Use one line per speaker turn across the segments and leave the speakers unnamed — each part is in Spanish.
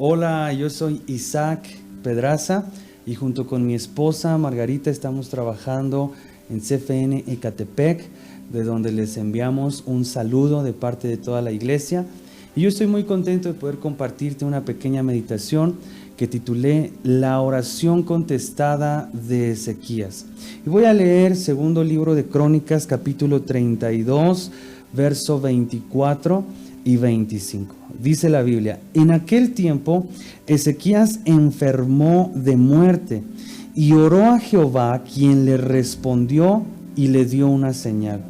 Hola, yo soy Isaac Pedraza y junto con mi esposa Margarita estamos trabajando en CFN Ecatepec, de donde les enviamos un saludo de parte de toda la iglesia. Y yo estoy muy contento de poder compartirte una pequeña meditación que titulé La oración contestada de Ezequías. Y voy a leer segundo libro de Crónicas, capítulo 32, verso 24 y 25. Dice la Biblia: en aquel tiempo Ezequías enfermó de muerte y oró a Jehová, quien le respondió y le dio una señal.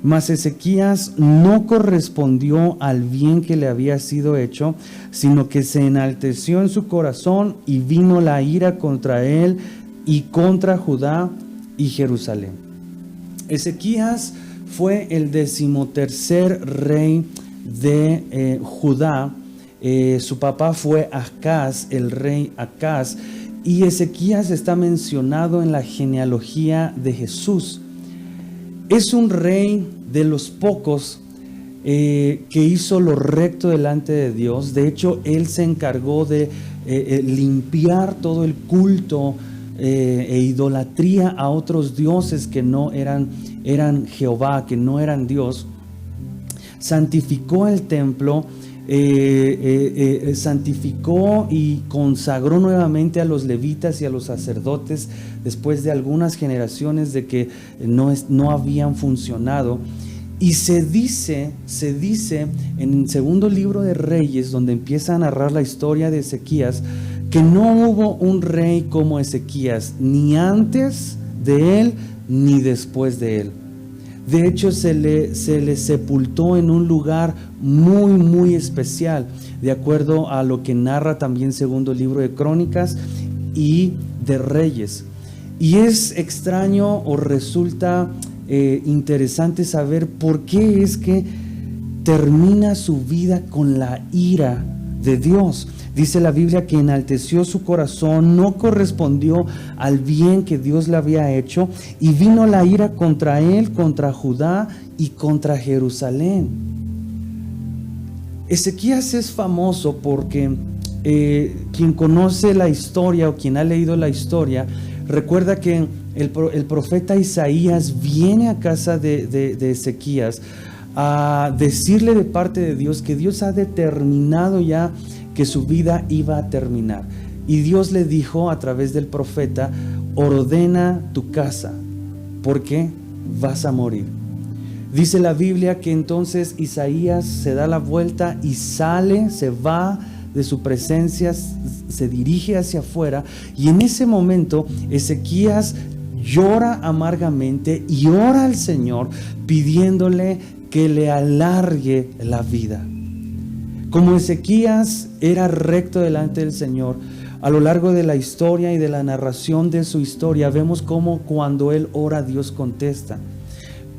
Mas Ezequías no correspondió al bien que le había sido hecho, sino que se enalteció en su corazón y vino la ira contra él y contra Judá y Jerusalén. Ezequías fue el 13º rey de Judá. Su papá fue Acaz, el rey Acaz, y Ezequías está mencionado en la genealogía de Jesús. Es un rey de los pocos que hizo lo recto delante de Dios. De hecho, él se encargó de limpiar todo el culto e idolatría a otros dioses que no eran Jehová, que no eran Dios. Santificó el templo, santificó y consagró nuevamente a los levitas y a los sacerdotes después de algunas generaciones de que no habían funcionado. Y se dice en el segundo libro de Reyes, donde empieza a narrar la historia de Ezequías, que no hubo un rey como Ezequías, ni antes de él ni después de él. De hecho, se le sepultó en un lugar muy, muy especial, de acuerdo a lo que narra también segundo libro de Crónicas y de Reyes. Y es extraño o resulta interesante saber por qué es que termina su vida con la ira de Dios. Dice la Biblia que enalteció su corazón, no correspondió al bien que Dios le había hecho, y vino la ira contra él, contra Judá y contra Jerusalén. Ezequías es famoso porque quien conoce la historia o quien ha leído la historia, recuerda que el profeta Isaías viene a casa de Ezequías a decirle de parte de Dios que Dios ha determinado ya que su vida iba a terminar. Y Dios le dijo a través del profeta: ordena tu casa, porque vas a morir. Dice la Biblia que entonces Isaías se da la vuelta y sale, se va de su presencia, se dirige hacia afuera, y en ese momento Ezequías llora amargamente y ora al Señor pidiéndole que le alargue la vida. Como Ezequías era recto delante del Señor, a lo largo de la historia y de la narración de su historia, vemos cómo cuando él ora, Dios contesta.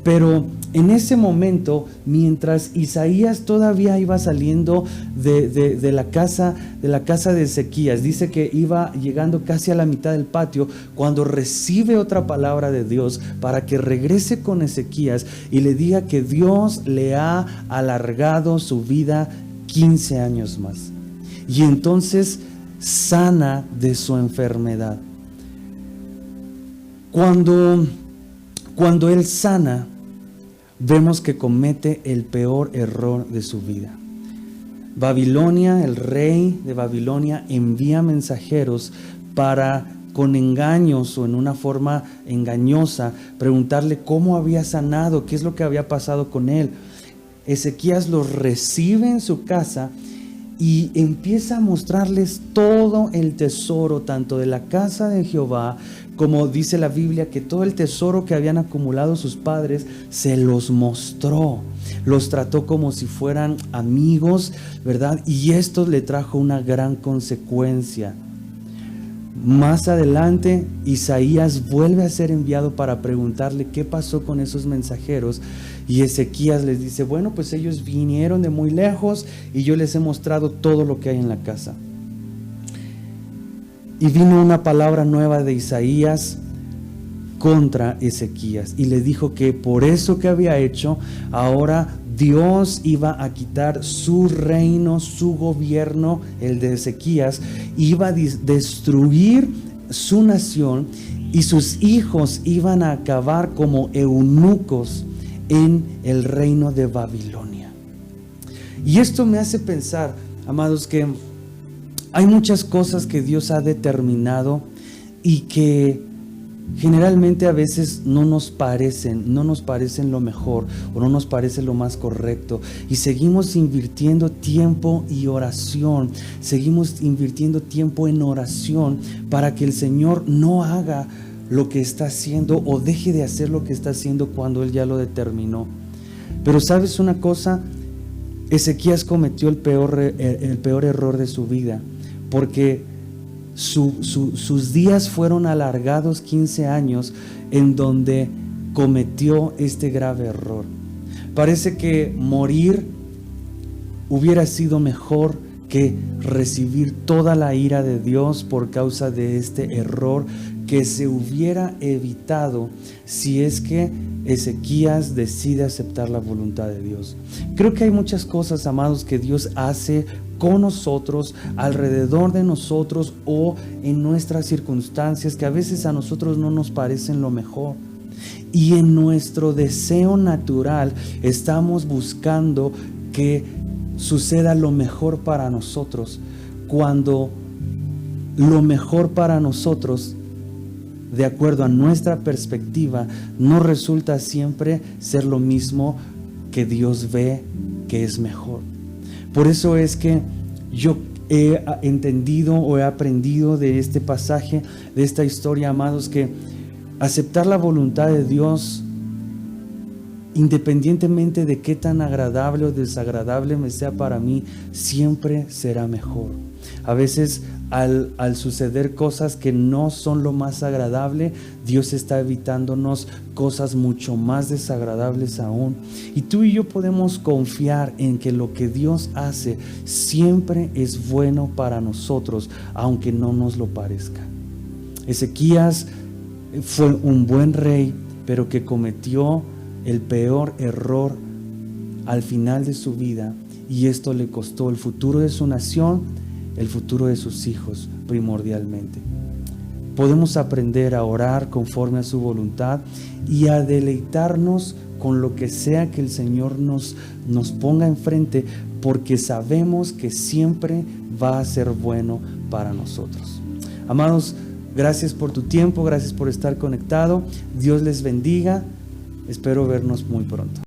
Pero en ese momento, mientras Isaías todavía iba saliendo de la casa de Ezequías, dice que iba llegando casi a la mitad del patio, cuando recibe otra palabra de Dios para que regrese con Ezequías y le diga que Dios le ha alargado su vida 15 años más. Y entonces sana de su enfermedad. Cuando él sana, vemos que comete el peor error de su vida. Babilonia, el rey de Babilonia, envía mensajeros para, con engaños o en una forma engañosa, preguntarle cómo había sanado, qué es lo que había pasado con él. Ezequías los recibe en su casa y empieza a mostrarles todo el tesoro, tanto de la casa de Jehová, como dice la Biblia que todo el tesoro que habían acumulado sus padres se los mostró. Los trató como si fueran amigos, ¿verdad? Y esto le trajo una gran consecuencia. Más adelante, Isaías vuelve a ser enviado para preguntarle qué pasó con esos mensajeros. Y Ezequías les dice: bueno, pues ellos vinieron de muy lejos y yo les he mostrado todo lo que hay en la casa. Y vino una palabra nueva de Isaías contra Ezequías y le dijo que por eso que había hecho, ahora Dios iba a quitar su reino, su gobierno, el de Ezequías, iba a destruir su nación y sus hijos iban a acabar como eunucos en el reino de Babilonia. Y esto me hace pensar, amados, que hay muchas cosas que Dios ha determinado y que generalmente a veces no nos parecen lo mejor o no nos parece lo más correcto, y seguimos invirtiendo tiempo y oración, seguimos invirtiendo tiempo en oración para que el Señor no haga lo que está haciendo o deje de hacer lo que está haciendo cuando Él ya lo determinó. Pero ¿sabes una cosa? Ezequías cometió el peor error de su vida, porque sus días fueron alargados 15 años en donde cometió este grave error. Parece que morir hubiera sido mejor que recibir toda la ira de Dios por causa de este error que se hubiera evitado si es que Ezequías decide aceptar la voluntad de Dios. Creo que hay muchas cosas, amados, que Dios hace con nosotros, alrededor de nosotros o en nuestras circunstancias que a veces a nosotros no nos parecen lo mejor. Y en nuestro deseo natural estamos buscando que suceda lo mejor para nosotros, cuando lo mejor para nosotros, de acuerdo a nuestra perspectiva, no resulta siempre ser lo mismo que Dios ve que es mejor. Por eso es que yo he entendido o he aprendido de este pasaje, de esta historia, amados, que aceptar la voluntad de Dios, independientemente de qué tan agradable o desagradable me sea para mí, siempre será mejor. A veces al suceder cosas que no son lo más agradable, Dios está evitándonos cosas mucho más desagradables aún. Y tú y yo podemos confiar en que lo que Dios hace siempre es bueno para nosotros, aunque no nos lo parezca. Ezequías fue un buen rey, pero que cometió el peor error al final de su vida, y esto le costó el futuro de su nación, el futuro de sus hijos primordialmente. Podemos aprender a orar conforme a su voluntad y a deleitarnos con lo que sea que el Señor nos ponga enfrente, porque sabemos que siempre va a ser bueno para nosotros. Amados, gracias por tu tiempo, gracias por estar conectado. Dios les bendiga. Espero vernos muy pronto.